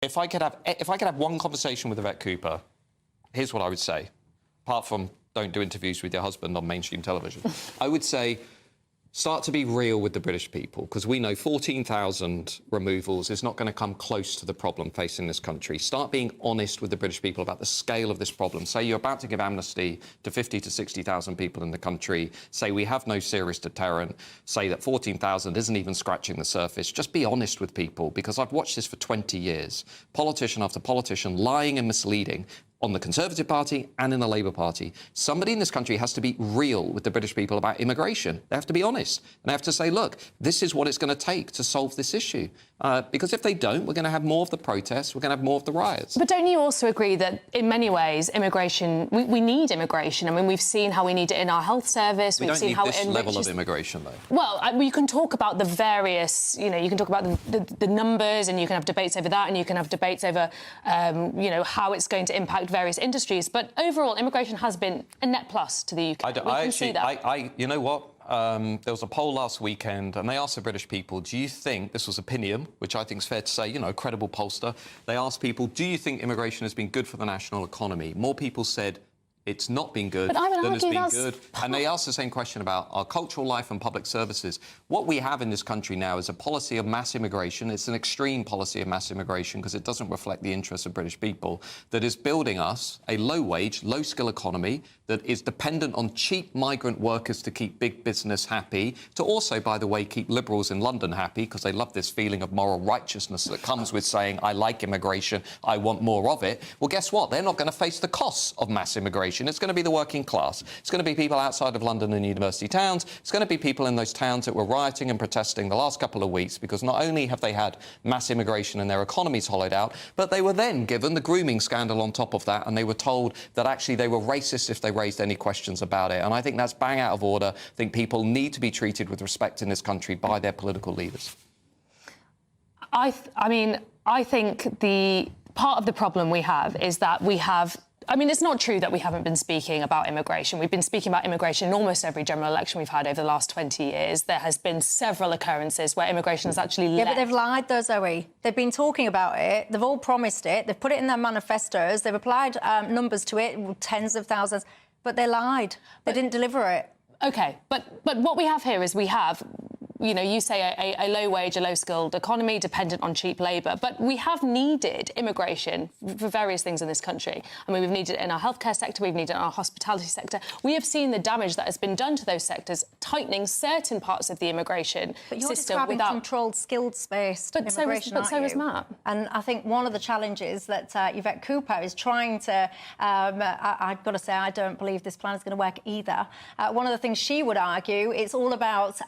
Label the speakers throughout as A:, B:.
A: if I could have one conversation with Yvette Cooper, here's what I would say. Apart from don't do interviews with your husband on mainstream television, I would say start to be real with the British people, because we know 14,000 removals is not going to come close to the problem facing this country. Start being honest with the British people about the scale of this problem. Say you're about to give amnesty to 50 to 60,000 people in the country. Say we have no serious deterrent. Say that 14,000 isn't even scratching the surface. Just be honest with people, because I've watched this for 20 years. Politician after politician lying and misleading on the Conservative Party and in the Labour Party. Somebody in this country has to be real with the British people about immigration. They have to be honest. And they have to say, look, this is what it's going to take to solve this issue. Because if they don't, we're going to have more of the protests, we're going to have more of the riots.
B: But don't you also agree that, in many ways, immigration, we need immigration? I mean, we've seen how we need it in our health service.
A: We
B: we've
A: don't
B: seen
A: need
B: how
A: this
B: it enriches...
A: level of immigration, though.
B: Well, you can talk about the various, you know, you can talk about the numbers, and you can have debates over that, and you can have debates over, you know, how it's going to impact various industries. But overall, immigration has been a net plus to the UK.
A: You know what? There was a poll last weekend, and they asked the British people, do you think, this was Opinion, which I think is fair to say, you know, a credible pollster, they asked people, do you think immigration has been good for the national economy? More people said it's not been good than it's been good. And they asked the same question about our cultural life and public services. What we have in this country now is a policy of mass immigration. It's an extreme policy of mass immigration because it doesn't reflect the interests of British people, that is building us a low-wage, low-skill economy that is dependent on cheap migrant workers to keep big business happy, to also, by the way, keep Liberals in London happy because they love this feeling of moral righteousness that comes with saying, I like immigration, I want more of it. Well, guess what? They're not going to face the costs of mass immigration. It's going to be the working class. It's going to be people outside of London and university towns. It's going to be people in those towns that were rioting and protesting the last couple of weeks because not only have they had mass immigration and their economies hollowed out, but they were then given the grooming scandal on top of that, and they were told that actually they were racist if they raised any questions about it. And I think that's bang out of order. I think people need to be treated with respect in this country by their political leaders.
B: I mean, I think the part of the problem we have is that we have... I mean, it's not true that we haven't been speaking about immigration. We've been speaking about immigration in almost every general election we've had over the last 20 years. There has been several occurrences where immigration has actually led...
C: Yeah, but they've lied, though, Zoe. They've been talking about it. They've all promised it. They've put it in their manifestos. They've applied numbers to it, tens of thousands. But they lied. They didn't deliver it.
B: OK, but what we have here is we have... You know, you say a low-wage, a low-skilled economy dependent on cheap labour, but we have needed immigration for various things in this country. I mean, we've needed it in our healthcare sector, we've needed it in our hospitality sector. We have seen the damage that has been done to those sectors, tightening certain parts of the immigration
C: but you're
B: system
C: describing
B: without...
C: controlled, skilled-based immigration,
B: But so was Matt.
C: And I think one of the challenges that Yvette Cooper is trying to... I've got to say, I don't believe this plan is going to work either. One of the things she would argue, it's all about...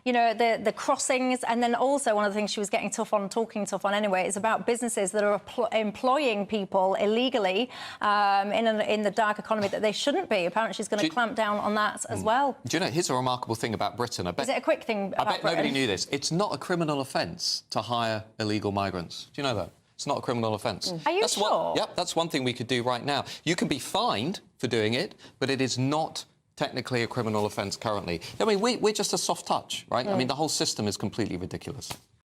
C: you know, the crossings, and then also one of the things she was talking tough on anyway, is about businesses that are employing people illegally in the dark economy that they shouldn't be. Apparently she's going to clamp down on that as well.
A: Do you know, here's a remarkable thing about Britain.
C: Is it a quick thing about
A: Britain? Nobody knew this. It's not a criminal offence to hire illegal migrants. Do you know that? It's not a criminal offence.
C: Are you sure?
A: Yep, that's one thing we could do right now. You can be fined for doing it, but it is not technically a criminal offence currently. I mean, we're just a soft touch, right? I mean, the whole system is completely ridiculous.